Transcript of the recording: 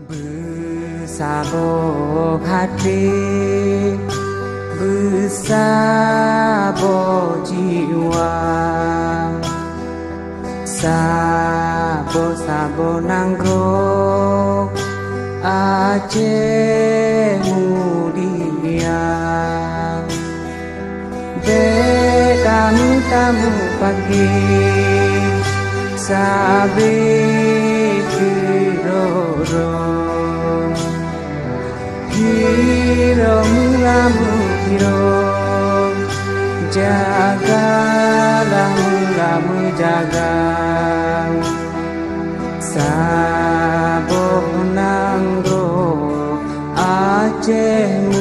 Bersabok hati, bersabok jiwa, sabo nanggrok Aceh mulia. Tamu pagi sabe kiroro hiro mulamu hiro jaga lamu jaga sabo nangro Aceh